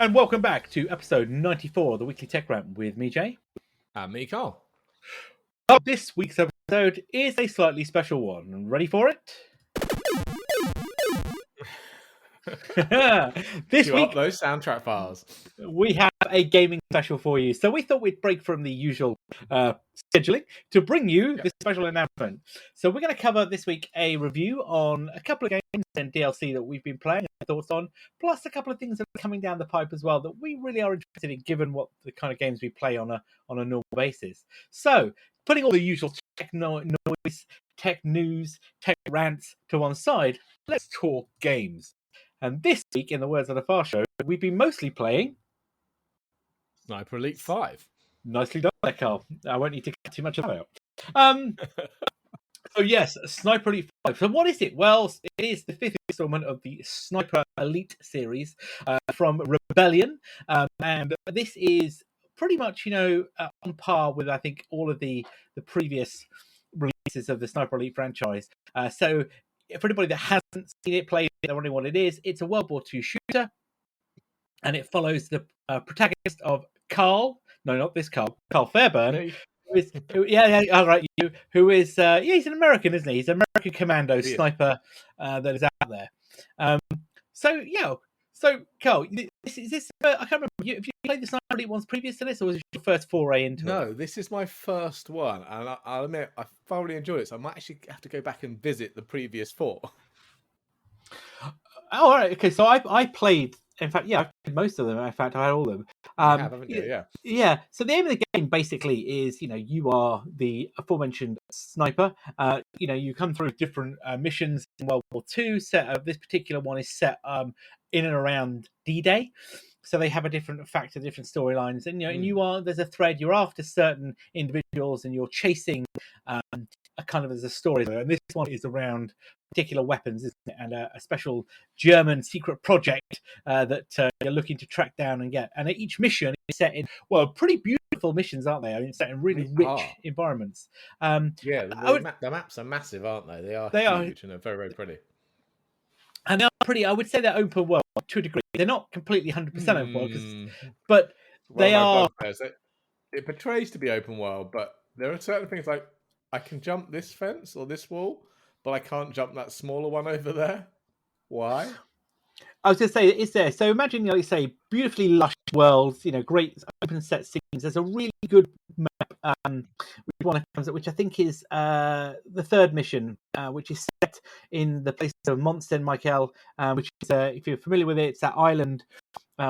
And welcome back to episode 94 of the Weekly Tech Rant with me, Jay. And me, Carl. Well, this week's episode is a slightly special one. Ready for it? This Cue week, up those soundtrack files. we have a gaming special for you. So we thought we'd break from the usual scheduling to bring you this special announcement. So we're going to cover this week a review on a couple of games and DLC that we've been playing and thoughts on, plus a couple of things that are coming down the pipe as well that we really are interested in, given what the kind of games we play on a normal basis. So putting all the usual tech noise, tech news, tech rants to one side, let's talk games. And this week, in the words of the Far Show, we've been mostly playing Sniper Elite 5. Nicely done there, Carl. I won't need to cut too much of that out. So yes, Sniper Elite 5. So what is it? Well, it is the fifth installment of the Sniper Elite series from Rebellion. And this is pretty much, on par with, I think, all of the previous releases of the Sniper Elite franchise. So for anybody that hasn't seen it, played it, wondering what it is, it's a World War II shooter. And it follows the protagonist of Carl. No, not this Carl. Carl Fairburn. He's an American, isn't he? He's an American commando sniper that is out there. So Carl, is this? I can't remember. Have you played the Sniper Elite ones previous to this, or was it your first foray into it? No, this is my first one, and I'll admit I thoroughly enjoyed it. So I might actually have to go back and visit the previous four. Oh, all right. Okay, so I played. In fact, I played most of them. In fact, I had all of them. Haven't you? Yeah. Yeah. So the aim of the game basically is, you are the aforementioned sniper. You come through different missions in World War II. This particular one is set in and around D-Day. So they have a different factor, different storylines, and there's a thread. You're after certain individuals, and you're chasing a kind of as a story. And this one is around particular weapons, isn't it? And a special German secret project that you're looking to track down and get. And each mission is set in pretty beautiful missions, aren't they? I mean, set in really rich environments. The maps are massive, aren't they? They are huge and they're very, very pretty. And they're pretty. I would say they're open world to a degree. They're not completely 100% open world, but they are. It portrays to be open world, but there are certain things like I can jump this fence or this wall, but I can't jump that smaller one over there. Why? I was going to say, it's there. So imagine, like you say, beautifully lush worlds, great open set scenes. There's a really good map, which I think is the third mission, which is set in the place of Mont Saint Michel, which is, if you're familiar with it, it's that island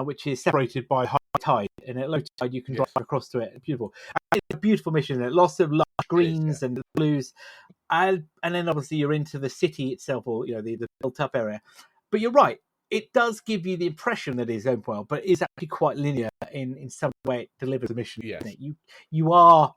which is separated by high tide, and at low tide you can drive across to it. It's beautiful. And it's a beautiful mission. Lots of lush greens and blues, and then obviously you're into the city itself, or the built-up area. But you're right. It does give you the impression that it's open world, but it's actually quite linear in some way. It delivers a mission. Yes. You are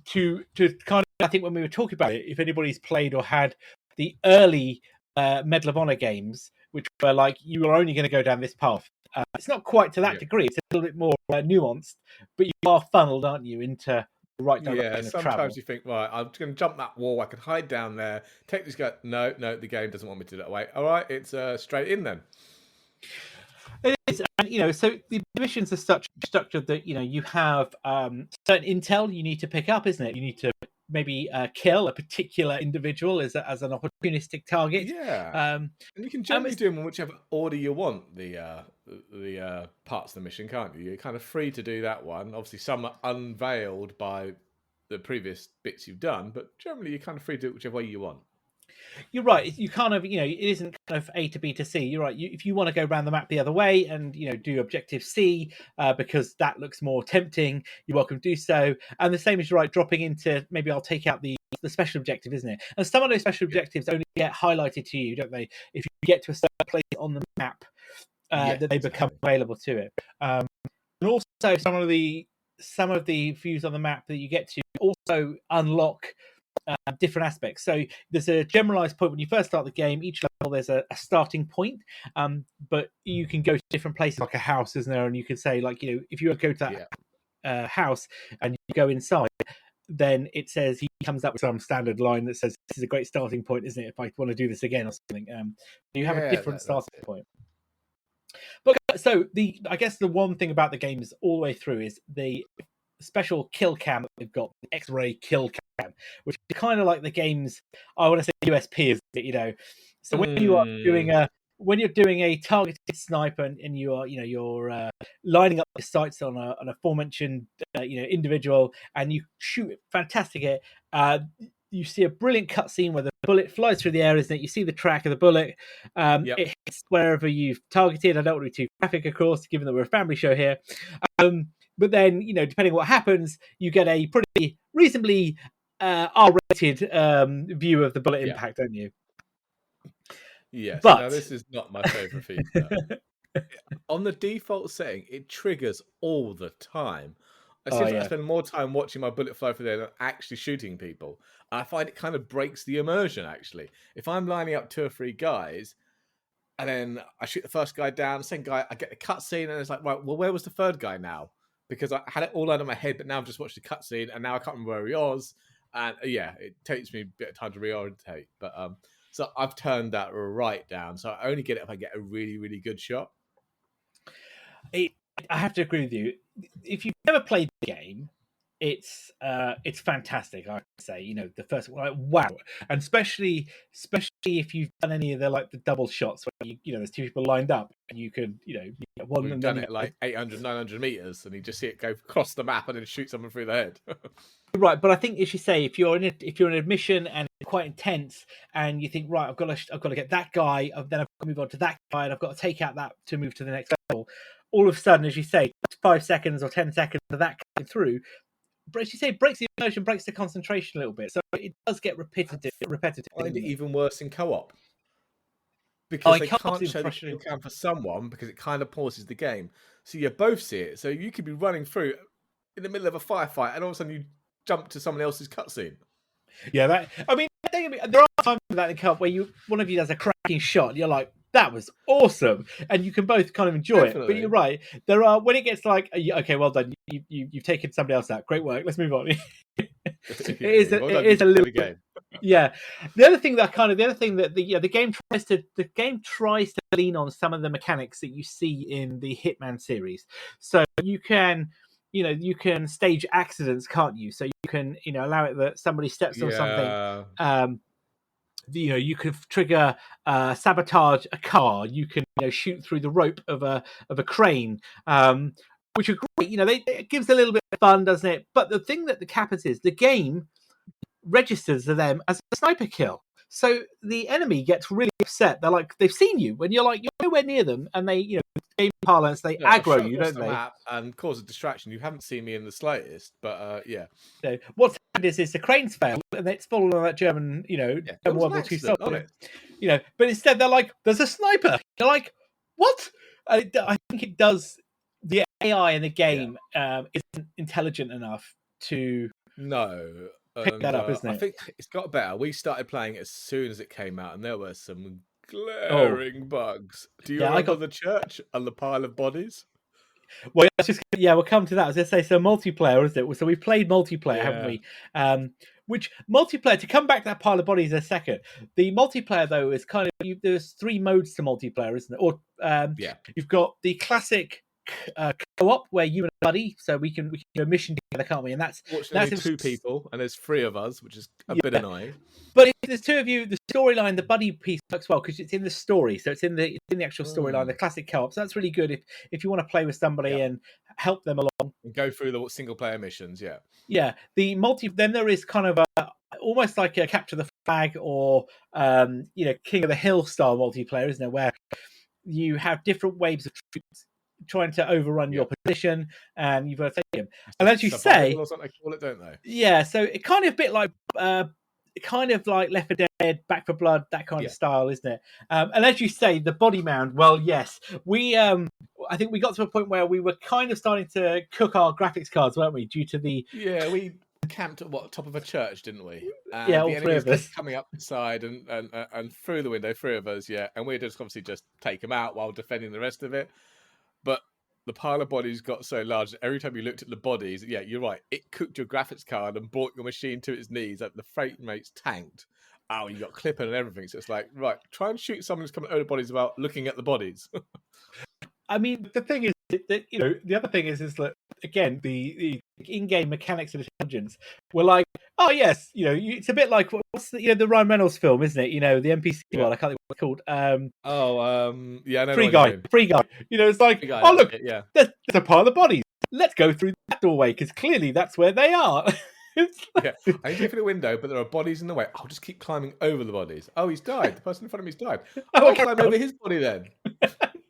to kind of, I think when we were talking about it, if anybody's played or had the early Medal of Honor games, which were like you are only going to go down this path. It's not quite to that degree. It's a little bit more nuanced, but you are funneled, aren't you, into the right direction of travel. Sometimes you think, right, I'm just going to jump that wall. I could hide down there. Take this guy. No, the game doesn't want me to do that way. All right, it's straight in then. It is, and so the missions are structured that you have certain intel you need to pick up, isn't it? You need to maybe kill a particular individual as an opportunistic target. Yeah, and you can generally do them in whichever order you want the parts of the mission, can't you? You're kind of free to do that one. Obviously, some are unveiled by the previous bits you've done, but generally you're kind of free to do it whichever way you want. You're right. You kind of, it isn't kind of A to B to C. You're right. If you want to go around the map the other way and, do objective C because that looks more tempting, you're welcome to do so. And the same is right, dropping into, maybe I'll take out the special objective, isn't it? And some of those special objectives only get highlighted to you, don't they? If you get to a certain place on the map, that they become available to it. And also some of the views on the map that you get to also unlock different aspects. So there's a generalized point when you first start the game. Each level there's a starting point, but you can go to different places, like a house, isn't there? And you can say, like, if you go to that house and you go inside, then it says, he comes up with some standard line that says, this is a great starting point, isn't it, if I want to do this again or something. You have a different starting point. But So I guess the one thing about the games all the way through is the special kill cam that they've got, the X-ray kill cam, which is kind of like the game's, I want to say USP, is it, So when you're doing a targeted sniper and you are, you're lining up your sights on a aforementioned individual, and you shoot fantastic it. You see a brilliant cutscene where the bullet flies through the air, isn't it? You see the track of the bullet. It hits wherever you've targeted. I don't want to be too graphic, of course, given that we're a family show here. But then, depending on what happens, you get a pretty reasonably R-rated view of the bullet impact, don't you? Yes. But now this is not my favorite feature. On the default setting, it triggers all the time. It seems like I spend more time watching my bullet fly through there than actually shooting people. I find it kind of breaks the immersion, actually. If I'm lining up 2 or 3 guys, and then I shoot the first guy down, the second guy, I get the cutscene, and it's like, right, well, where was the third guy now? Because I had it all out of my head, but now I've just watched the cutscene, and now I can't remember where he was. And it takes me a bit of time to reorientate. But so I've turned that right down. So I only get it if I get a really, really good shot. I have to agree with you. If you've never played the game, it's fantastic. I would say, the first one, wow, and especially if you've done any of the double shots where there's 2 people lined up and you could one. We've done it like 800, 900 meters, and you just see it go across the map and then shoot someone through the head. Right, but I think, as you say, if you're in a mission and it's quite intense, and you think, right, I've got to get that guy, then I've got to move on to that guy, and I've got to take out that to move to the next level. All of a sudden, as you say, 5 seconds or 10 seconds of that coming through, but as you say, breaks the immersion, breaks the concentration a little bit. So it does get repetitive. I find it even worse in co-op. Because they can't show the kill cam for someone, because it kind of pauses the game. So you both see it. So you could be running through in the middle of a firefight, and all of a sudden you jump to someone else's cutscene. Yeah, there are times that in co-op where one of you does a cracking shot, and you're like, that was awesome, and you can both kind of enjoy it. But you're right, there are, when it gets like, okay, well done, you've taken somebody else out, great work, let's move on. it is a little game. Yeah. The other thing that the game tries to lean on some of the mechanics that you see in the Hitman series. So you can stage accidents, can't you? So you can allow it that somebody steps on something. You can trigger sabotage a car. You can shoot through the rope of a crane, which are great. It gives a little bit of fun, doesn't it? But the thing that happens is the game registers to them as a sniper kill. So the enemy gets really upset. They're like, they've seen you when you're nowhere near them, and they, game parlance, they aggro you, don't they? Map and cause a distraction. You haven't seen me in the slightest, but yeah. So what's happened is the crane's failed, and it's fallen on that German, German World War II soldier. But instead they're like, there's a sniper. They're like, what? I think it does. The AI in the game isn't intelligent enough to pick that up, isn't it? I think it's got better. We started playing it as soon as it came out, and there were some glaring bugs. Do you remember the church and the pile of bodies? Well, we'll come to that. As I say, so multiplayer, isn't it? So we've played multiplayer, haven't we? Which multiplayer, to come back to that pile of bodies in a second, the multiplayer, though, is kind of, there's 3 modes to multiplayer, isn't it? Or you've got the classic co-op where you and a buddy, so we can do a mission together, can't we? And that's 2 people, and there's 3 of us, which is a bit annoying. But if there's 2 of you, the storyline, the buddy piece works well because it's in the story, so it's in the actual storyline, the classic co-op. So that's really good if you want to play with somebody and help them along and go through the single player missions. Yeah. The then there is kind of almost like a capture the flag or King of the Hill style multiplayer, isn't it? Where you have different waves of troops trying to overrun your position, and you've got to take them. And as you say, or something they call it, don't they? Yeah, so it kind of a bit like Left 4 Dead, Back 4 Blood, that kind of style, isn't it? And as you say, the body mound. Well, yes, we I think we got to a point where we were kind of starting to cook our graphics cards, weren't we? Due to the we camped at top of a church, didn't we? And all 3 of us coming up the side and through the window, 3 of us, and we just obviously just take them out while defending the rest of it. But the pile of bodies got so large that every time you looked at the bodies, you're right, it cooked your graphics card and brought your machine to its knees. Like the frame rates tanked. Oh, you got clipping and everything. So it's like, right, try and shoot someone who's coming over the bodies without looking at the bodies. I mean, the thing is that the other thing is that again the in-game mechanics of the dungeons were like, oh yes, it's a bit like what's the Ryan Reynolds film, isn't it? The NPC Yeah. one. I can't think what it's called. Yeah, I know Free what you Guy. mean. Free Guy. It's like, Free Guy, oh that's look, it, yeah. there's a pile of bodies. Let's go through that doorway because clearly that's where they are. Yeah, I need to go through the window, but there are bodies in the way. I'll just keep climbing over the bodies. Oh, he's died. The person in front of me's died. I'll climb over his body then.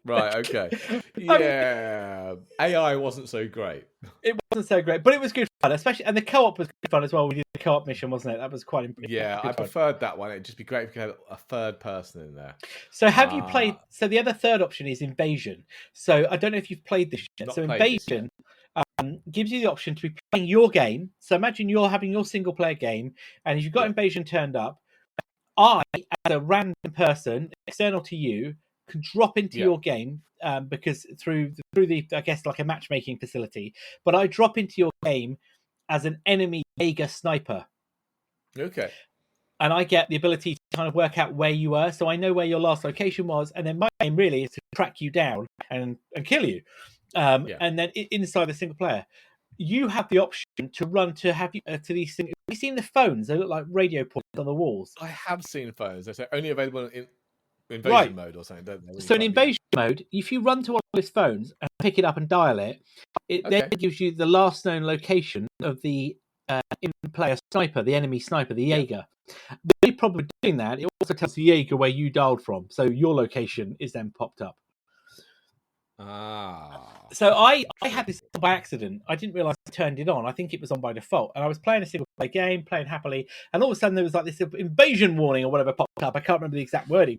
Right, okay. I mean, Yeah. AI wasn't so great. it wasn't so great, but it was good fun, especially, and the co-op was good fun as well. We did the co-op mission, wasn't it? That was quite Yeah, I preferred that one. It'd just be great if you had a third person in there. So have you played? So the other third option is Invasion. So I don't know if you've played this yet. So Invasion gives you the option to be playing your game. So imagine you're having your single player game, and if you've got Invasion turned up, I, as a random person external to you, can drop into your game because through the I guess like a matchmaking facility. But I drop into your game as an enemy Jaeger sniper. Okay. And I get the ability to kind of work out where you were, so I know where your last location was, and then my aim really is to track you down and kill you. And then inside the single player, you have the option to run to to these things. Have you seen the phones? They look like radio points on the walls. I have seen phones. They say only available in invasion mode or something, don't they? So in invasion mode, if you run to one of those phones and pick it up and dial it, then gives you the last known location of the in-player sniper, the enemy sniper, the Jaeger. The only problem with doing that, it also tells the Jaeger where you dialed from, so your location is then popped up. So I had this by accident. I didn't realize I turned it on. I think it was on by default, and I was playing a single player game, playing happily, and all of a sudden there was like this invasion warning or whatever popped up. I can't remember the exact wording.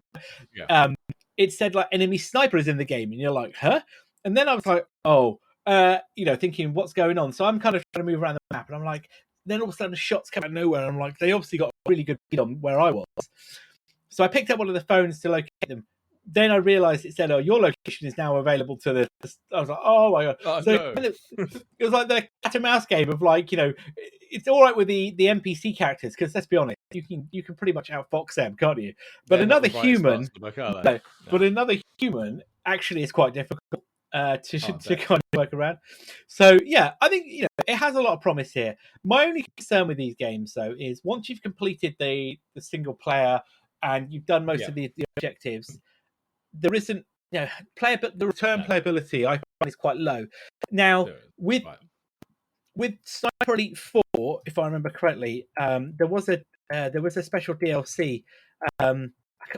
It said like enemy sniper is in the game, and you're like, huh? And then I was like, oh, thinking what's going on. So I'm kind of trying to move around the map, and I'm like, then all of a sudden shots come out of nowhere. And I'm like, they obviously got a really good beat on where I was. So I picked up one of the phones to locate them. Then I realized it said, oh, your location is now available to the... I was like, oh my God. It was like the cat and mouse game of like, it's all right with the NPC characters, because let's be honest, you can pretty much outfox them, can't you? But another human... But another human actually is quite difficult to kind of work around. So yeah, I think it has a lot of promise here. My only concern with these games though is once you've completed the single player and you've done most of the objectives, there isn't but the return playability I find is quite low. Now with Sniper Elite 4, if I remember correctly, there was a special DLC.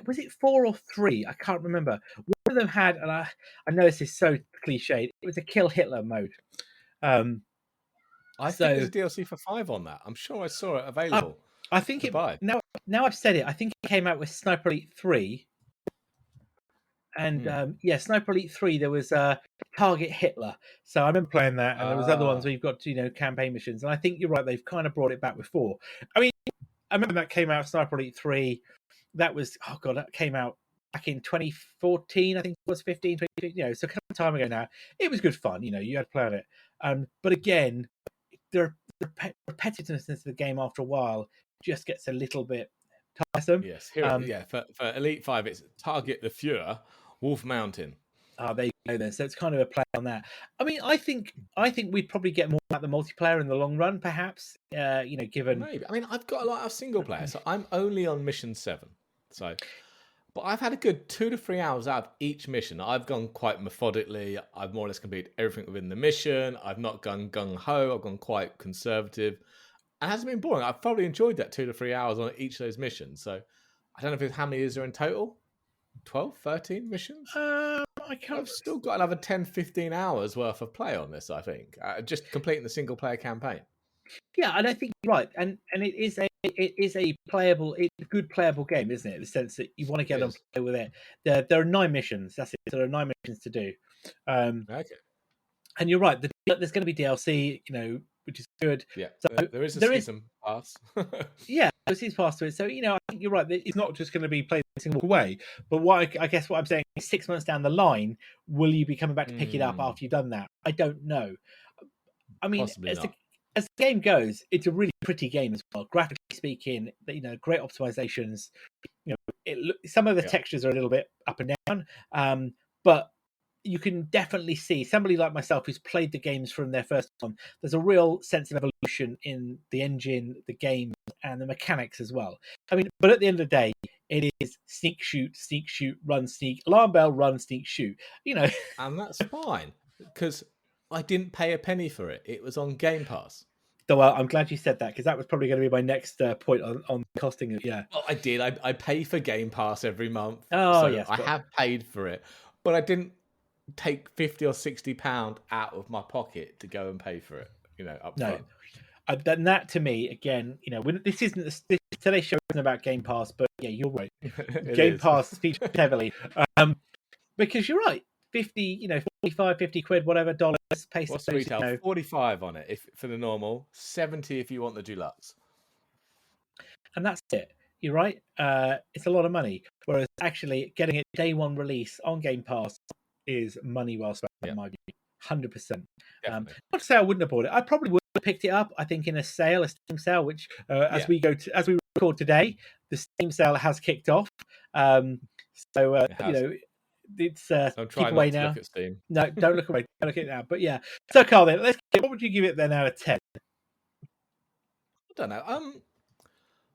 Was it 4 or 3? I can't remember. One of them had, and I know this is so cliched, it was a Kill Hitler mode. I think there's a DLC for 5 on that. I'm sure I saw it available. I think now I've said it, I think it came out with Sniper Elite 3. And Sniper Elite 3, there was Target Hitler. So I remember playing that, and there was other ones where you've got campaign missions. And I think you're right, they've kind of brought it back with 4. I mean, I remember that came out, Sniper Elite 3. That was, that came out back in 2014, I think it was 15, 20, so kind of time ago now. It was good fun, you had to play on it. But again, the repetitiveness of the game after a while just gets a little bit tiresome. Yes, for Elite 5, it's Target the Fuhrer, Wolf Mountain. There you go then. So it's kind of a play on that. I mean, I think we'd probably get more out the multiplayer in the long run, perhaps. Given maybe. I mean, I've got a lot of single player, so I'm only on mission 7. So, but I've had a good 2 to 3 hours out of each mission. I've gone quite methodically. I've more or less completed everything within the mission. I've not gone gung ho. I've gone quite conservative. It hasn't been boring. I've probably enjoyed that 2 to 3 hours on each of those missions. So I don't know how many is there in total. 12, 13 missions? I've still got another 10, 15 hours worth of play on this, I think. Just completing the single player campaign. Yeah, and I think you're right. And it is a playable, it's a good playable game, isn't it? In the sense that you want to get on and play with it. There are 9 missions. That's it. There are 9 missions to do. Okay. And you're right. There's going to be DLC, which is good. Yeah, so there is a season pass. Yeah, there's a season pass to it. So, I think you're right. It's not just going to be played a single way. But I guess what I'm saying is 6 months down the line, will you be coming back to pick it up after you've done that? I don't know. I mean, as the game goes, it's a really pretty game as well. Graphically speaking, great optimizations. Some of the textures are a little bit up and down, but you can definitely see somebody like myself who's played the games from their first one. There's a real sense of evolution in the engine, the game, and the mechanics as well. I mean, but at the end of the day, it is sneak, shoot, run, sneak, alarm bell, run, sneak, shoot. You know, and that's fine because I didn't pay a penny for it. It was on Game Pass. so I'm glad you said that because that was probably going to be my next point on costing it. Yeah. Well, I did. I pay for Game Pass every month, Oh so yes, I have paid for it, but I didn't take £50 or £60 out of my pocket to go and pay for it. Up front. Then that to me again, this isn't today's show isn't about Game Pass, but yeah, you're right. Game Pass features heavily, because you're right. 50, 45, 50 quid, whatever dollars. What's the retail? 45 on it if for the normal, 70 if you want the deluxe, and that's it. You're right. It's a lot of money. Whereas actually getting it day one release on Game Pass is money well spent, in my view. 100%. Not to say I wouldn't have bought it. I probably would have picked it up. I think in a Steam sale, which as we record today, the Steam sale has kicked off. It's keep away now. Look at Steam. No, don't look away. Don't look at it now. But yeah. So Carl, then what would you give it then out of 10? I don't know.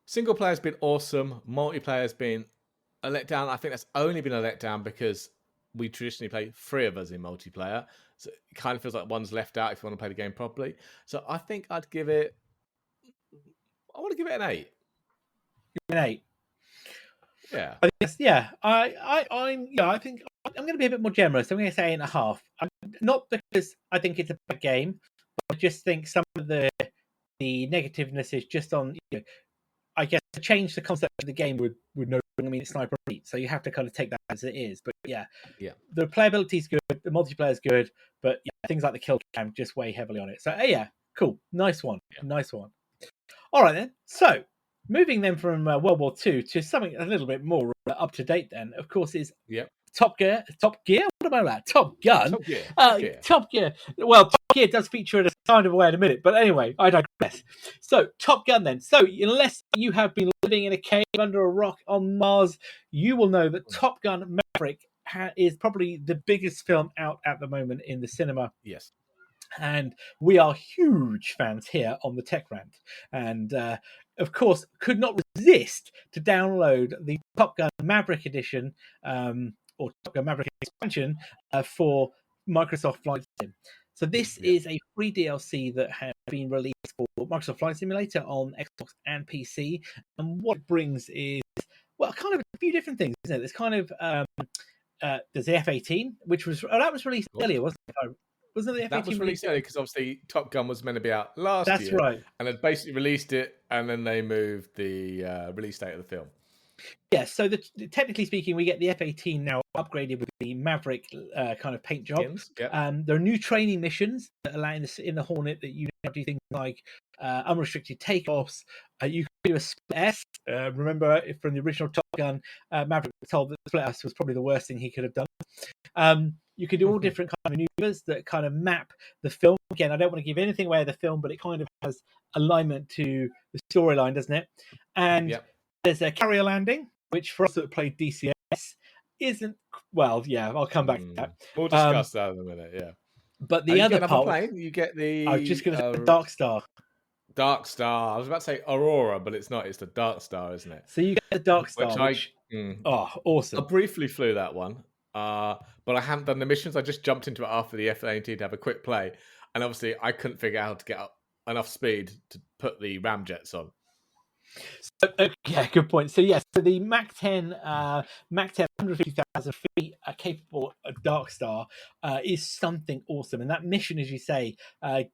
Single player's been awesome. Multiplayer's been a letdown. I think that's only been a letdown because we traditionally play 3 of us in multiplayer. So it kind of feels like one's left out if you want to play the game properly. So I think I want to give it an 8. An 8. Yeah. I think I'm going to be a bit more generous. I'm going to say 8.5. Not because I think it's a bad game, but I just think some of the negativeness is just on, I guess to change the concept of the game would no. I mean, it's Sniper Elite, so you have to kind of take that as it is. But yeah, the playability is good, the multiplayer is good, but things like the kill cam just weigh heavily on it. So yeah, cool, nice one. All right then. So moving then from World War II to something a little bit more up to date, then of course is Top Gear. What am I about? Top Gun. Top Gear. Well, Top Gear does feature in a kind of way in a minute, but anyway, I digress. So, Top Gun then. So, unless you have been living in a cave under a rock on Mars, you will know that Top Gun Maverick is probably the biggest film out at the moment in the cinema. Yes. And we are huge fans here on the Tech Rant. And of course, could not resist to download the Top Gun Maverick edition or Top Gun Maverick expansion for Microsoft Flight Sim. So this is a free DLC that has been released for Microsoft Flight Simulator on Xbox and PC. And what it brings is, well, kind of a few different things, isn't it? There's kind of there's the F-18, which was released earlier, wasn't it? Wasn't the F-18 that was released early because obviously Top Gun was meant to be out last year. That's right. And they basically released it, and then they moved the release date of the film. Yeah, so technically speaking, we get the F-18 now upgraded with the Maverick kind of paint job. There are new training missions that allow in the Hornet that you do things like unrestricted takeoffs. You can do a split S. Remember from the original Top Gun, Maverick was told that the split S was probably the worst thing he could have done. You can do all different kind of maneuvers that kind of map the film. Again, I don't want to give anything away of the film, but it kind of has alignment to the storyline, doesn't it? And there's a carrier landing, which for us that played DCS isn't, well, yeah, I'll come back to that. We'll discuss that in a minute, yeah. But the other part... plane, you get the... I was just going to say Dark Star. Dark Star. I was about to say Aurora, but it's not. It's the Dark Star, isn't it? So you get the Dark Star, awesome. I briefly flew that one. But I haven't done the missions. I just jumped into it after the F-18 to have a quick play. And obviously, I couldn't figure out how to get up enough speed to put the ramjets on. So, good point. So, yes, so the Mach 10, 150,000 feet capable Dark Star is something awesome. And that mission, as you say,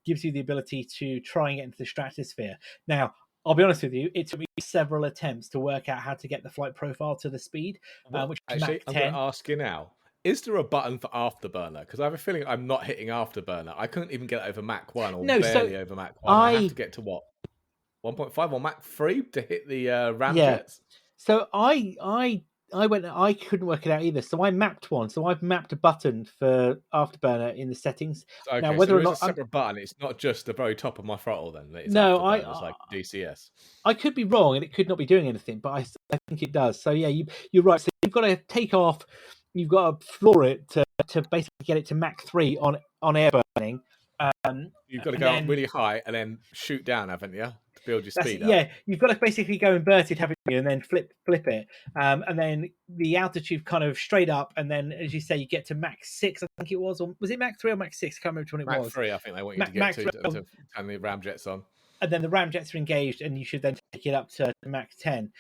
gives you the ability to try and get into the stratosphere. Now, I'll be honest with you, it took me several attempts to work out how to get the flight profile to the speed. Which actually, I'm going to ask you now. Is there a button for Afterburner? Because I have a feeling I'm not hitting Afterburner. I couldn't even get it over Mach 1 or barely over Mach 1. I have to get to what? 1.5 or Mach 3 to hit the ramjets? So I couldn't work it out either. So I mapped one. So I've mapped a button for Afterburner in the settings. Okay, now, whether or not a separate button, it's not just the very top of my throttle. Then it's like DCS. I could be wrong, and it could not be doing anything, but I think it does. So yeah, you're right. So you've got to take off. you've got to floor it to basically get it to Mach 3 on air burning. You've got to And go up then really high and then shoot down, haven't you, to build your that's speed up? yeah, you've got to basically go inverted, haven't you, and then flip it, and then the altitude kind of straight up, and then as you say, you get to Mach 6, I think it was, or was it Mach 3 or Mach 6? I can't remember which one it Mach was. 3, I think they want you to get Mach to 3, to turn the ramjets on. and then the ramjets are engaged, and you should then take it up to Mach 10.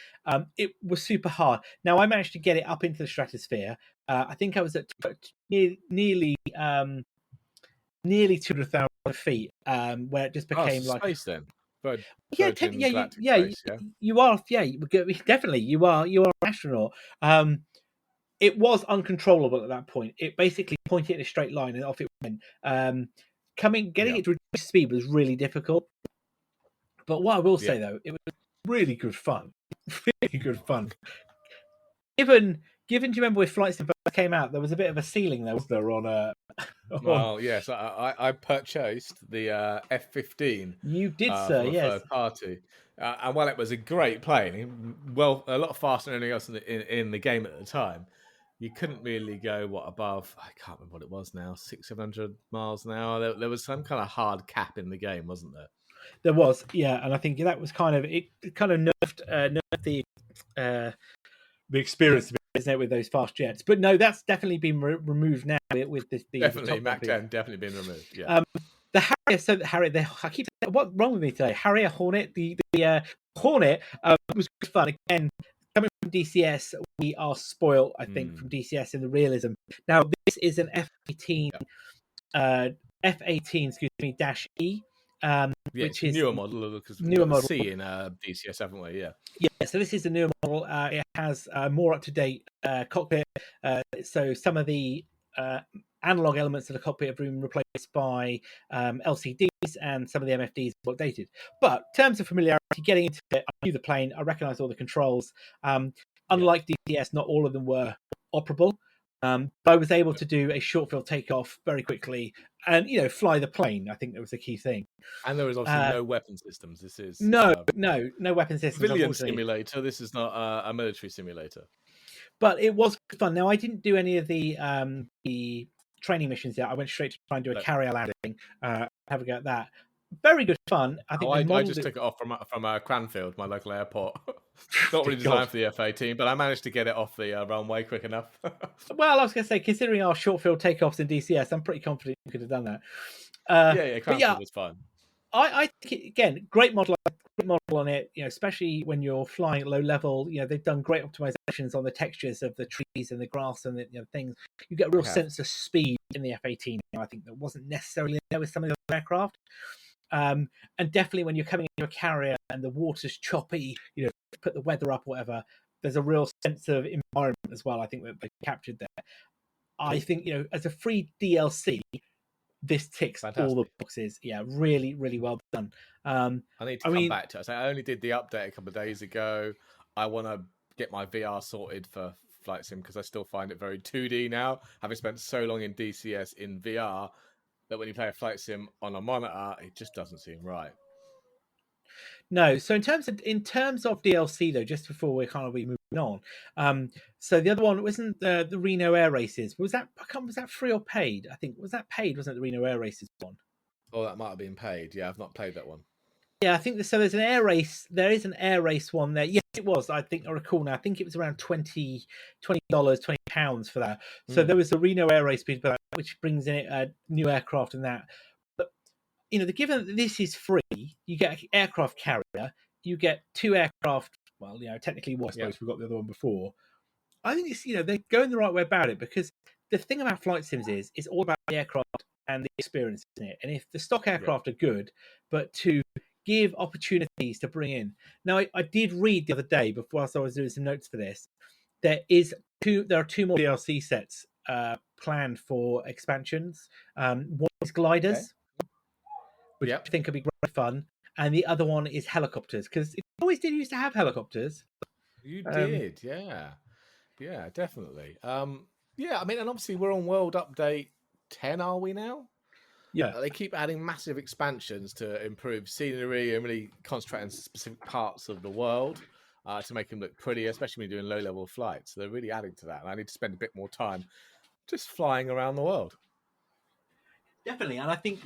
It was super hard. Now I managed to get it up into the stratosphere. I think I was at nearly 200,000 feet, where it just Oh, became it's like, space then. yeah, Virgin Galactic yeah, space, yeah? you are, yeah, definitely, you are an astronaut. It was uncontrollable at that point. It basically pointed in a straight line and off it went. Getting Yeah. it to reduce speed was really difficult. But what I will Yeah. say though, it was really good fun. Really good fun. Given, do you remember when Flight Sim first came out, there was a bit of a ceiling there, was there, on Well, yes, I purchased the F-15 you did, sir, from a yes. third party, and while it was a great plane, well, a lot faster than anything else in the game at the time, you couldn't really go above. I can't remember what it was now, 600-700 miles an hour. There was some kind of hard cap in the game, wasn't there? There was, yeah, and I think that was kind of it. Kind of nerfed the experience, isn't it, with those fast jets? But no, that's definitely been removed now with the Definitely, Top Gun Mac piece. 10 definitely been removed. Yeah. The Harrier, I keep saying, what's wrong with me today? Harrier Hornet, the Hornet was good fun. Again, coming from DCS, we are spoiled, I think, from DCS in the realism. Now, this is an F-18, excuse me, -E, Yeah, which it's a is newer model because we've newer got the model. C in DCS, haven't we? Yeah. Yeah, so this is the newer model. It has a more up-to-date cockpit. So some of the analog elements of the cockpit have been replaced by LCDs, and some of the MFDs are updated. But in terms of familiarity, getting into it, I knew the plane. I recognised all the controls. Unlike DCS, not all of them were operable. But I was able to do a short field takeoff very quickly and, fly the plane. I think that was the key thing. And there is obviously no weapon systems. This is No weapon systems, civilian unfortunately. simulator. This is not a military simulator. But it was fun. Now I didn't do any of the training missions yet. I went straight to try and do a carrier landing. Have a go at that. Very good fun. I think I just took it off from Cranfield, my local airport. Not really designed for the F-18, but I managed to get it off the runway quick enough. Well, I was going to say, considering our short field takeoffs in DCS, I'm pretty confident you could have done that. Cranfield was fun. I think, again, great model on it. Especially when you're flying at low level. They've done great optimizations on the textures of the trees and the grass and the things. You get a real sense of speed in the F-18. I think that wasn't necessarily there with some of the other aircraft. And definitely when you're coming into a carrier and the water's choppy, put the weather up, whatever. There's a real sense of environment as well. I think that they captured there. I think as a free DLC, this ticks all the boxes. Yeah, really, really well done. I need to come back to it. I only did the update a couple of days ago. I want to get my VR sorted for Flight Sim because I still find it very 2D now. Having spent so long in DCS in VR, that when you play a Flight Sim on a monitor, it just doesn't seem right. No, so in terms of DLC though, just before we're moving on, so the other one wasn't the Reno Air Races. Was that free or paid? I think was that paid, wasn't it, the Reno Air Races one? Oh, that might have been paid. Yeah, I've not played that one. Yeah, I think so. There's an air race. There is an air race one there. Yes, it was. I think I recall now. I think it was around $20 for that. So there was the Reno Air Race, which brings in a new aircraft and that. But given that this is free, you get an aircraft carrier, you get 2 aircraft. Well, technically, I suppose we've got the other one before. I think it's they're going the right way about it, because the thing about flight sims is it's all about the aircraft and the experience, isn't it? And if the stock aircraft are good, but to give opportunities to bring in. Now, I did read the other day, before I was doing some notes for this, there are 2 more DLC sets planned for expansions. One is gliders, which I think could be great fun, and the other one is helicopters, because it always did used to have helicopters. You did, yeah, definitely. Yeah, I mean, and obviously we're on World Update 10, are we now? Yeah, they keep adding massive expansions to improve scenery and really concentrate on specific parts of the world. to make them look pretty, especially when you're doing low-level flights. So they're really adding to that, and I need to spend a bit more time just flying around the world. Definitely, and I think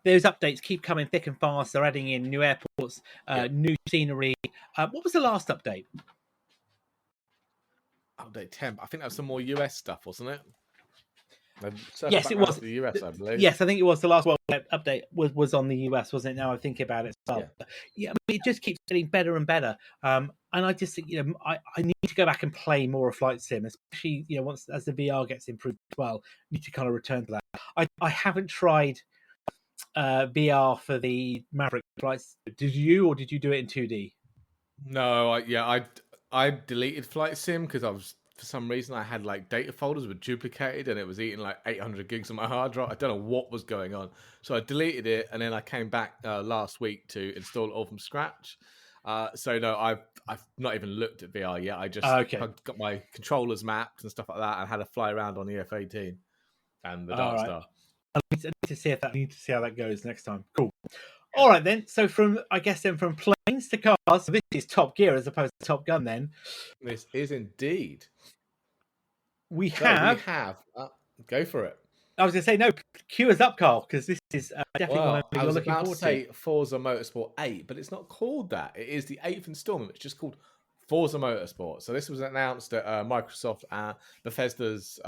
those updates keep coming thick and fast. They're adding in new airports, new scenery. What was the last update? Update 10. I think that was some more US stuff, wasn't it? Yes, it was. The US, I believe. Yes, I think it was. The last World update was on the US, wasn't it? Now I think about it as well. Yeah, I mean, it just keeps getting better and better. And I just think, I need to go back and play more of Flight Sim, especially, once as the VR gets improved as well. I need to kind of return to that. I haven't tried VR for the Maverick flights. Did you, or did you do it in 2D? No, I deleted Flight Sim because for some reason I had like data folders were duplicated and it was eating like 800 gigs of my hard drive. I don't know what was going on, so I deleted it, and then I came back last week to install it all from scratch. So no, I've not even looked at VR yet. I just got my controllers mapped and stuff like that, and had to fly around on the F-18 and the Dark Star. I need to see how that goes next time. Cool. All right then. So from planes to cars, so this is Top Gear as opposed to Top Gun. Then this is indeed. We have. Go for it. I was going to say no. Cue us up, Carl, because this is definitely one I was about to say Forza Motorsport 8, but it's not called that. It is the 8th installment. It's just called Forza Motorsport. So this was announced at Microsoft Bethesda's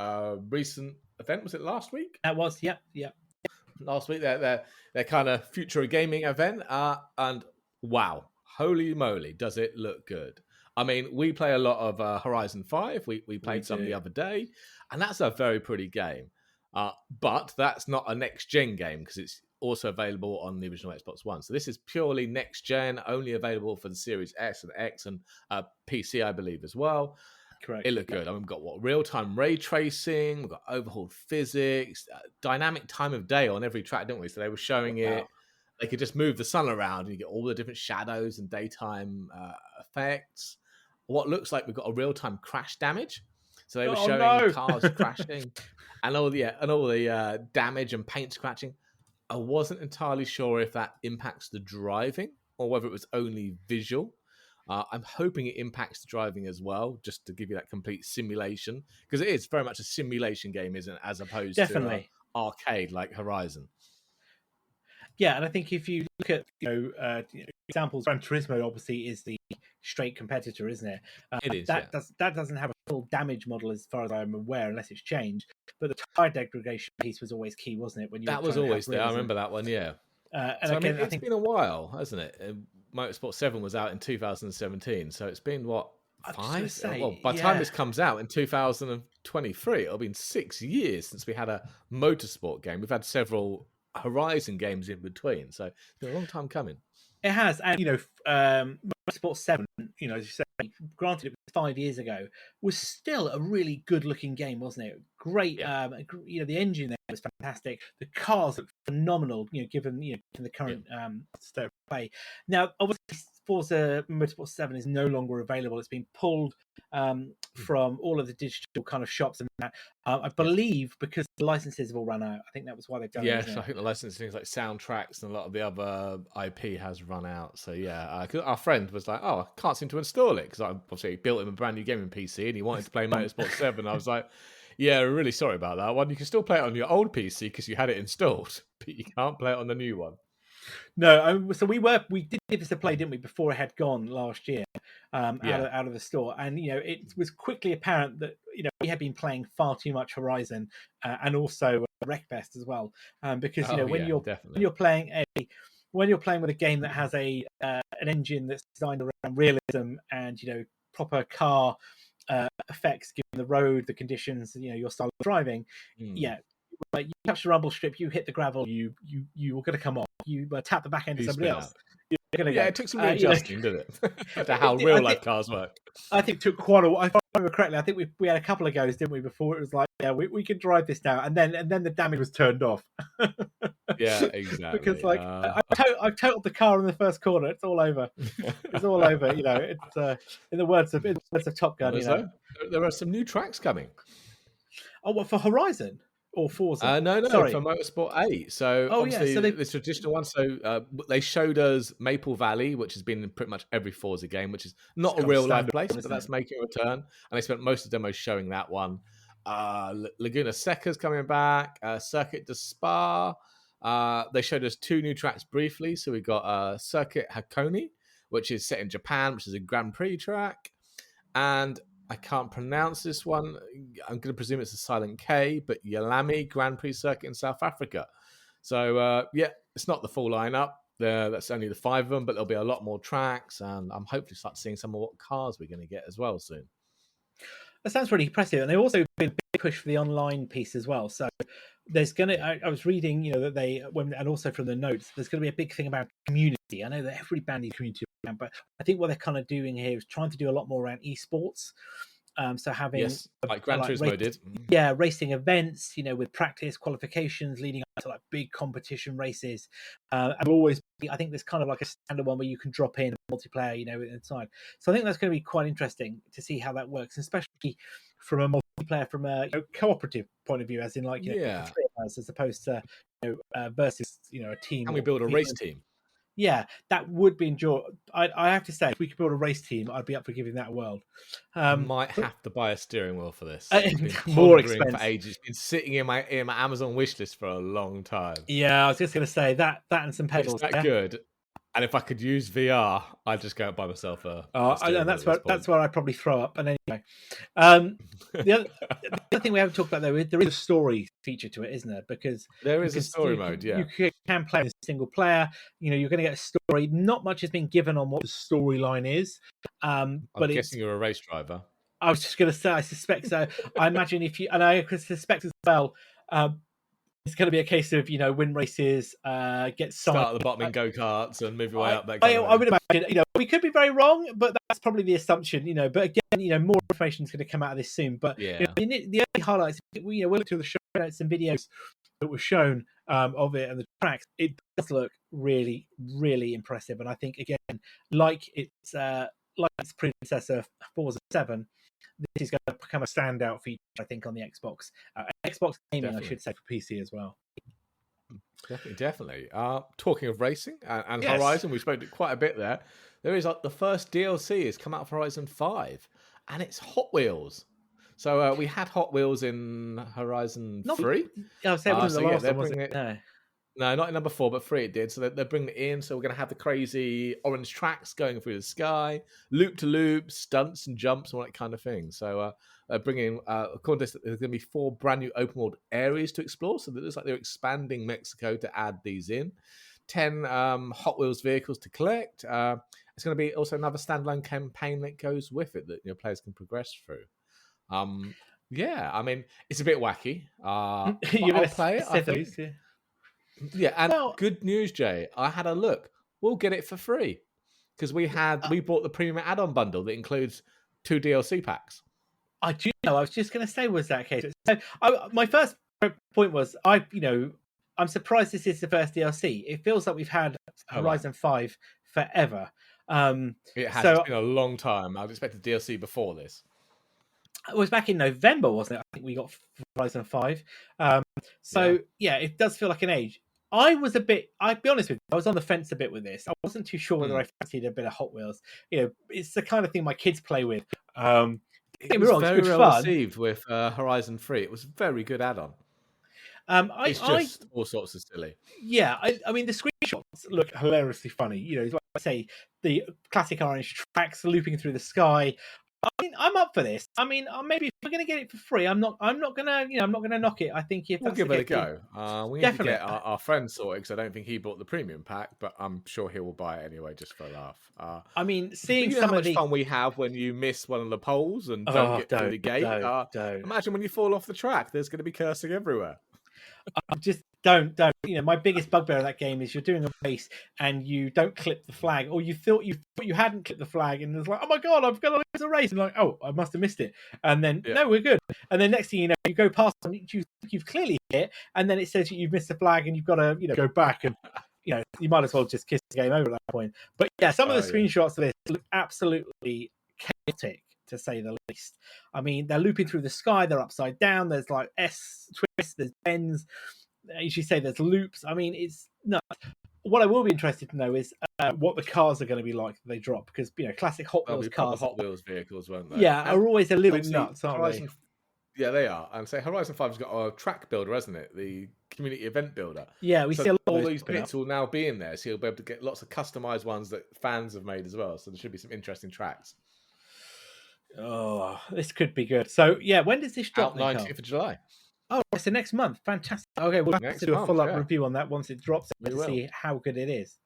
recent event. Was it last week? That was, yeah. Last week, their kind of future of gaming event, and wow, holy moly, does it look good! I mean, we play a lot of Horizon 5. We played some the other day, and that's a very pretty game. But that's not a next-gen game because it's also available on the original Xbox One. So this is purely next-gen, only available for the Series S and X and PC, I believe, as well. Correct. It looked good. I mean, we've got real-time ray tracing, we've got overhauled physics, dynamic time of day on every track, didn't we? So they were showing it. They could just move the sun around and you get all the different shadows and daytime effects. What looks like we've got a real-time crash damage. So they were showing cars crashing and all the damage and paint scratching. I wasn't entirely sure if that impacts the driving or whether it was only visual. I'm hoping it impacts the driving as well, just to give you that complete simulation, because it is very much a simulation game, isn't it, as opposed to arcade like Horizon. Yeah, and I think if you look at examples, Gran Turismo obviously is the straight competitor, isn't it? It is. That doesn't have a full damage model as far as I'm aware, unless it's changed. But the tire degradation piece was always key, wasn't it? That was always there. I remember that one. Yeah. So, again, it's been a while, hasn't it? Motorsport 7 was out in 2017, so it's been what, 5? Well, by the time this comes out in 2023, it'll been 6 years since we had a motorsport game. We've had several Horizon games in between, so it's been a long time coming. It has, and Motorsport 7, as you say, granted it was 5 years ago, was still a really good-looking game, wasn't it? Great, the engine there was fantastic. The cars looked phenomenal, given the current state of play. Now, obviously, Forza Motorsport 7 is no longer available. It's been pulled from all of the digital kind of shops and that. I believe because the licenses have all run out. I think that was why they've done it. Yes, I think the licenses, things like soundtracks and a lot of the other IP has run out. So yeah, our friend was like, "Oh, I can't seem to install it," because I obviously built him a brand new gaming PC and he wanted to play Motorsport 7. I was like, "Yeah, really sorry about that one. You can still play it on your old PC because you had it installed, but you can't play it on the new one." No, so we did give this a play, didn't we, before it had gone last year out of the store, and it was quickly apparent that we had been playing far too much Horizon and also Wreckfest as well, because when you're playing with a game that has an engine that's designed around realism and proper car effects given the road, the conditions, your style of driving, like you touch the rumble strip, you hit the gravel, you were going to come off. You tap the back end of somebody else. You're going to go. It took some readjusting, didn't it? To how real life cars work. I think it took quite a while. If I remember correctly, I think we had a couple of goes, didn't we, before it was like, we can drive this now, and then the damage was turned off. Yeah, exactly. Because I've totaled the car in the first corner. It's all over. It's all over. It's in the words of Top Gun. There are some new tracks coming. Oh, what, for Horizon? or Forza? No, Sorry. for Motorsport 8. So Oh yeah, so obviously they the traditional one. So they showed us Maple Valley, which has been in pretty much every Forza game, which is it's not a kind of real life standard, place, but isn't that's it? making a return. And they spent most of the demos showing that one. Laguna Seca's coming back. Circuit de Spa. They showed us 2 new tracks briefly. So we got Circuit Hakone, which is set in Japan, which is a Grand Prix track. And I can't pronounce this one. I'm going to presume it's a silent K, but Yalami Grand Prix Circuit in South Africa. So, it's not the full lineup. That's only the 5 of them, but there'll be a lot more tracks, and I'm hopefully start seeing some of what cars we're going to get as well soon. That sounds really impressive, and they've also been a big push for the online piece as well. So there's going to. I was reading, that and also from the notes, there's going to be a big thing about community. I know that every band needs community, but I think what they're kind of doing here is trying to do a lot more around esports. So having like Gran Turismo did. Racing events, with practice qualifications leading up to like big competition races. And always, I think there's kind of like a standard one where you can drop in multiplayer, inside. So I think that's going to be quite interesting to see how that works, especially from a multiplayer, from a cooperative point of view, as in like as opposed to versus a team. Can we build a race team? Yeah, that would be enjoyable. I have to say, if we could build a race team, I'd be up for giving that a whirl. Might have to buy a steering wheel for this. Been more expensive for ages. It's been sitting in my Amazon wish list for a long time. Yeah, I was just going to say that and some pedals. It's that good. And if I could use VR, I'd just go and buy myself a steering wheel. That's where I'd probably throw up. And anyway, the other thing we haven't talked about though, there is a story feature to it, isn't there? Because there is a story mode. You can play as a single player. You're going to get a story. Not much has been given on what the storyline is. I'm guessing you're a race driver. I was just going to say, I suspect so. I imagine and I suspect as well. It's going to be a case of win races, get start at the bottom in go-karts and move your way up. I would imagine. We could be very wrong, but that's probably the assumption. But again, more information is going to come out of this soon. But the early highlights, we looked through the show notes and videos that were shown of it and the tracks. It does look really, really impressive, and I think again, like its predecessor Forza 7. This is going to become a standout feature, I think, on the Xbox. Xbox gaming, definitely. I should say, for PC as well. Definitely. Talking of racing and Horizon, we spoke quite a bit there. There is the first DLC has come out for Horizon 5, and it's Hot Wheels. So we had Hot Wheels in Horizon 3. I was saying it wasn't the last one, was it? No, not in number 4, but 3 it did. So they're bringing it in. So we're going to have the crazy orange tracks going through the sky, loop-to-loop, stunts and jumps, all that kind of thing. So bringing, according to this, there's going to be 4 brand new open-world areas to explore. So it looks like they're expanding Mexico to add these in. 10 Hot Wheels vehicles to collect. It's going to be also another standalone campaign that goes with it that players can progress through. I mean, it's a bit wacky. I'll play it, I think. Yeah, and good news, Jay. I had a look. We'll get it for free because we bought the premium add-on bundle that includes 2 DLC packs. I do know. I was just going to say, was that case? So, my first point was, I'm surprised this is the first DLC. It feels like we've had Horizon 5 forever. It has. It's been a long time. I'd expected DLC before this. It was back in November, wasn't it? I think we got Horizon 5. It does feel like an age. I'll be honest with you, I was on the fence a bit with this. I wasn't too sure whether I fancied a bit of Hot Wheels. It's the kind of thing my kids play with. It was very well received with Horizon 3. It was a very good add-on. It's just all sorts of silly. Yeah, I mean, the screenshots look hilariously funny. Like I say, the classic orange tracks looping through the sky. I mean, I'm up for this. I mean, maybe if we're going to get it for free, I'm not gonna knock it. I think we'll give it a go. We need to get our friend sorted because I don't think he bought the premium pack, but I'm sure he will buy it anyway just for a laugh. I mean, seeing how much fun we have when you miss one of the poles and don't get through the gate. Don't. Imagine when you fall off the track. There's going to be cursing everywhere. Just don't. My biggest bugbear in that game is you're doing a race and you don't clip the flag, or you thought you hadn't clipped the flag, and it's like, oh my god, I'm gonna lose a race, and like, oh, I must have missed it, and then no, we're good, and then next thing you know, you go past and you've clearly hit, and then it says you've missed the flag, and you've got to go back, and you might as well just kiss the game over at that point. But yeah, some of the screenshots of this look absolutely chaotic, to say the least. I mean, they're looping through the sky, they're upside down, there's like S twists, there's bends, as you say, there's loops. I mean, it's nuts. What I will be interested to know is what the cars are going to be like that they drop, because classic Hot They'll Wheels be proper cars, Hot Wheels vehicles, won't they? yeah, And are always a little obviously, nuts, aren't they? Horizon. Yeah, they are. And say Horizon 5's got a track builder, hasn't it? The community event builder. Yeah, we So see a lot of all those these popping up. pits will now be in there. So you'll be able to get lots of customized ones that fans have made as well. So there should be some interesting tracks. Oh, this could be good. So yeah, when does this drop Out then, Carl? 19th of July. Oh, it's the next month. Fantastic. Okay, we'll have Next to do a month, follow-up yeah. review on that once it drops We to will. see how good it is.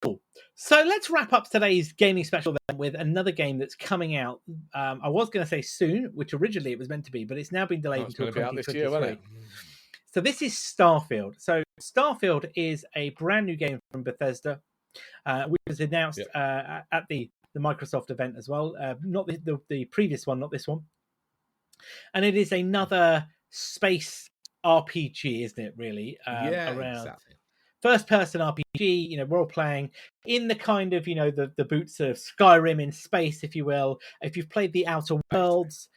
Cool. So let's wrap up today's gaming special then with another game that's coming out. I was going to say soon, which originally it was meant to be, but it's now been delayed Oh, it's until going to be out this year, 2023. won't it? So this is Starfield. So Starfield is a brand new game from Bethesda, which was announced at the Microsoft event as well. Not the previous one, not this one. And it is another space RPG, isn't it? Really, Yeah, around exactly. first-person RPG. We're all playing in the kind of the boots of Skyrim in space, if you will. If you've played the Outer Worlds,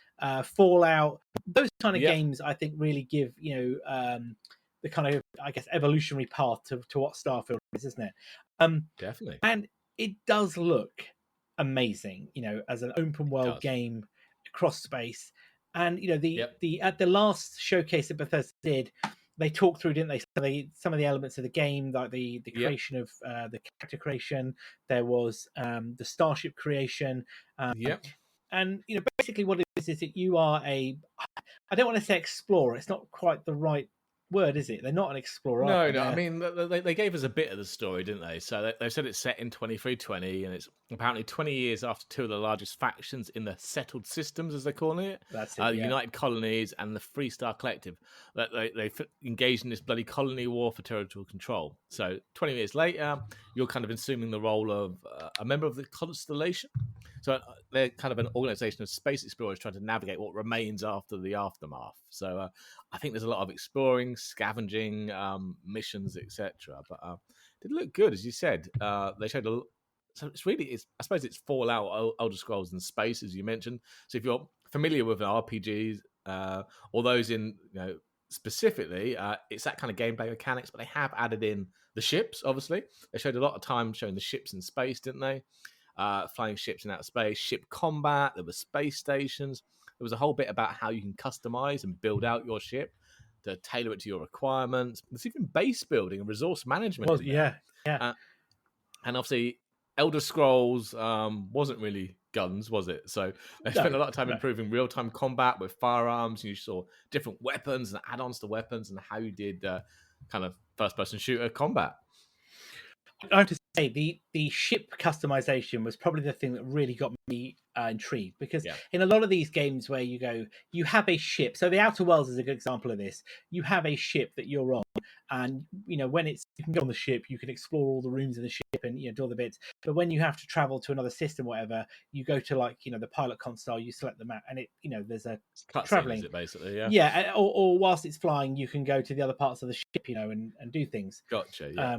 Fallout, those kind of games, I think really give the kind of, I guess, evolutionary path to what Starfield is, isn't it? Definitely. And it does look amazing, as an open world game across space. And the at the last showcase that Bethesda did, they talked through, didn't they? Some of the elements of the game, like the creation of the character creation. There was the starship creation. And basically what it is that you are I don't want to say explorer. It's not quite the right word, is it? They're not an explorer. No. I mean, they gave us a bit of the story, didn't they? So they said it's set in 2320, and it's apparently 20 years after two of the largest factions in the Settled Systems, as they're calling it. That's the United Colonies and the Free Star Collective. They engaged in this bloody colony war for territorial control. So 20 years later, you're kind of assuming the role of a member of the Constellation. So they're kind of an organization of space explorers trying to navigate what remains after the aftermath. So I think there's a lot of exploring, scavenging, missions, etc. But it looked good, as you said. They showed so I suppose it's Fallout, Elder Scrolls in space, as you mentioned. So if you're familiar with RPGs or those in specifically, it's that kind of gameplay mechanics. But they have added in the ships. Obviously, they showed a lot of time showing the ships in space, didn't they? Flying ships in outer space, ship combat. There were space stations. There was a whole bit about how you can customize and build out your ship to tailor it to your requirements. There's even base building and resource management. Well, yeah. And obviously, Elder Scrolls wasn't really guns, was it? So they spent a lot of time improving real-time combat with firearms. You saw different weapons and add-ons to weapons and how you did kind of first-person shooter combat. I have to say the ship customization was probably the thing that really got me intrigued, because in a lot of these games where you have a ship. So the Outer Worlds is a good example of this. You have a ship that you're on, and when you can go on the ship, you can explore all the rooms in the ship and do all the bits. But when you have to travel to another system, whatever, you go to the pilot console, you select the map, and it there's a traveling. Is it basically? Or whilst it's flying, you can go to the other parts of the ship, and do things. Gotcha. Yeah.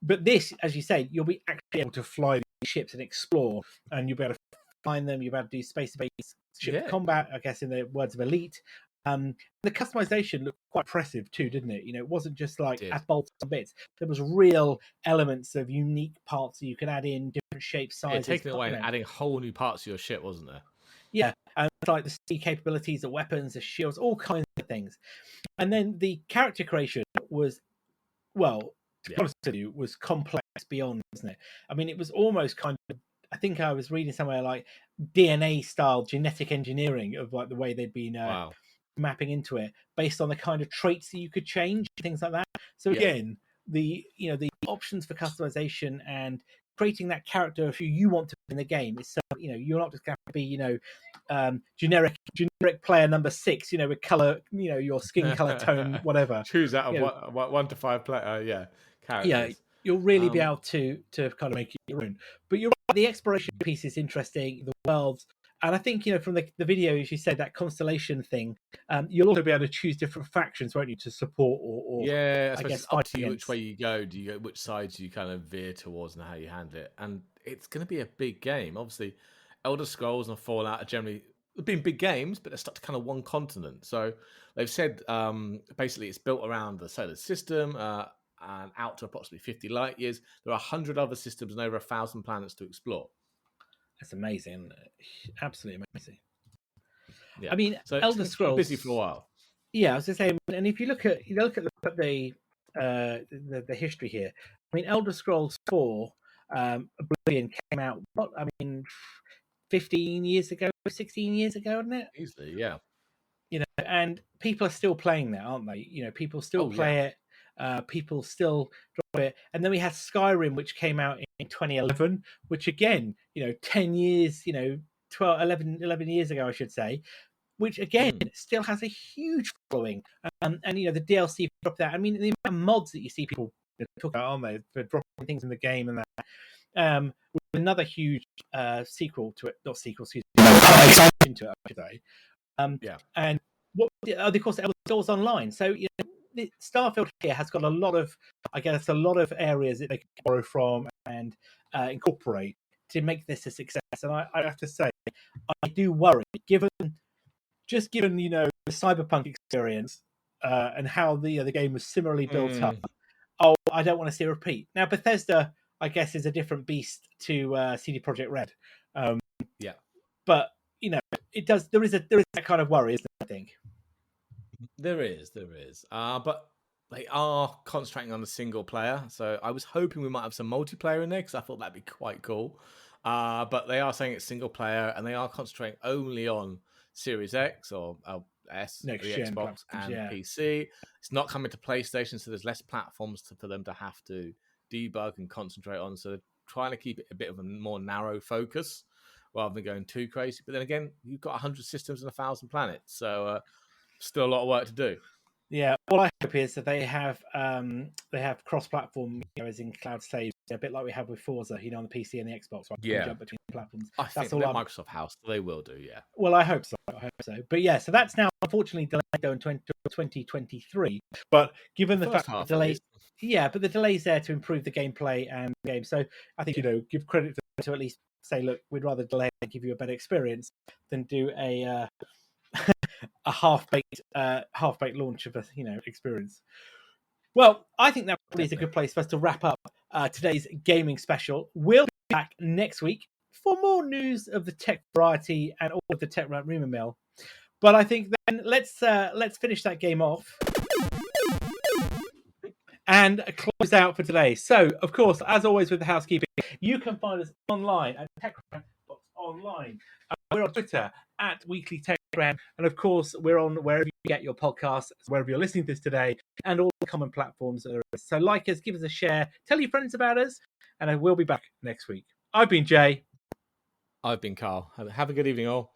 But this, as you say, you'll be actually able to fly these ships and explore, and you'll be able to find them. You'll be able to do space-based ship combat, I guess, in the words of Elite. The customization looked quite impressive too, didn't it? It wasn't just like add bolts and bits. There was real elements of unique parts that you could add in, different shapes, sizes. Taking it away and adding whole new parts to your ship, wasn't there? Yeah, and like the sea capabilities, the weapons, the shields, all kinds of things. And then the character creation was, well, to be honest with you, was complex beyond, wasn't it? I mean, it was almost kind of, I think I was reading somewhere like DNA style genetic engineering of like the way they'd been mapping into it based on the kind of traits that you could change, things like that. So again, the options for customization and creating that character who you want to be in the game is so you're not just going to be generic player number 6 with color, your skin color tone, whatever. Choose out of 1 to 5 player characters. Yeah, you'll really be able to kind of make it your own. But you're right, the exploration piece is interesting, the worlds. And I think, from the video, as you said, that constellation thing, you'll also be able to choose different factions, won't you, to support or I guess it's up to you which way you go. Do you go, which sides you kind of veer towards and how you handle it? And it's going to be a big game. Obviously, Elder Scrolls and Fallout are generally have been big games, but they're stuck to kind of one continent. So they've said basically it's built around the solar system and out to approximately 50 light years. There are 100 other systems and over 1,000 planets to explore. That's amazing, absolutely amazing. Yeah, I mean, so it's Elder going to keep you Scrolls. busy for a while. Yeah, I was going to say, and if you look at the history here, I mean, Elder Scrolls 4 Oblivion came out. What I mean, 15 years ago, 16 years ago, isn't it? Easily, yeah. You know, and people are still playing that, aren't they? You know, people still play it. People still drop it. And then we had Skyrim, which came out in 2011, which again, 10 years, 12, 11 years ago, I should say, which again still has a huge following. And the DLC dropped that. I mean, the amount of mods that you see people talk about, aren't they, for dropping things in the game and that. With another huge sequel to it, not sequel, excuse me, expansion to it, I should say. And what, of course, Elder Scrolls Online. So Starfield here has got a lot of areas that they can borrow from and incorporate to make this a success. And I have to say, I do worry, given the Cyberpunk experience and how the game was similarly built up. Oh, I don't want to see a repeat. Now, Bethesda, I guess, is a different beast to CD Projekt Red. But it does. There is that kind of worry, isn't there, I think. There is. But they are concentrating on the single player. So I was hoping we might have some multiplayer in there because I thought that'd be quite cool. But they are saying it's single player and they are concentrating only on Series X or S, the Xbox and PC. It's not coming to PlayStation, so there's less platforms for them to have to debug and concentrate on. So they're trying to keep it a bit of a more narrow focus rather than going too crazy. But then again, you've got 100 systems and 1,000 planets. So still a lot of work to do. Yeah, all I hope is that they have cross-platform, as in cloud saves, a bit like we have with Forza, on the PC and the Xbox. Right? Yeah, jump between platforms. I think all Microsoft House, they will do. Yeah. Well, I hope so. But yeah, so that's now unfortunately delayed going to 2023. But given the fact that delay, but the delay's there to improve the gameplay and the game. So I think give credit to at least say, look, we'd rather delay and give you a better experience than do a half-baked launch of a experience. Well, I think that probably is a good place for us to wrap up today's gaming special. We'll be back next week for more news of the tech variety and all of the Tech Rant rumor mill. But I think then let's finish that game off and close out for today. So, of course, as always with the housekeeping, you can find us online at TechRant.online. We're on Twitter at Weekly Tech Rant, and of course, we're on wherever you get your podcasts, wherever you're listening to this today, and all the common platforms that are. So, like us, give us a share, tell your friends about us, and I will be back next week. I've been Jay. I've been Carl. Have a good evening, all.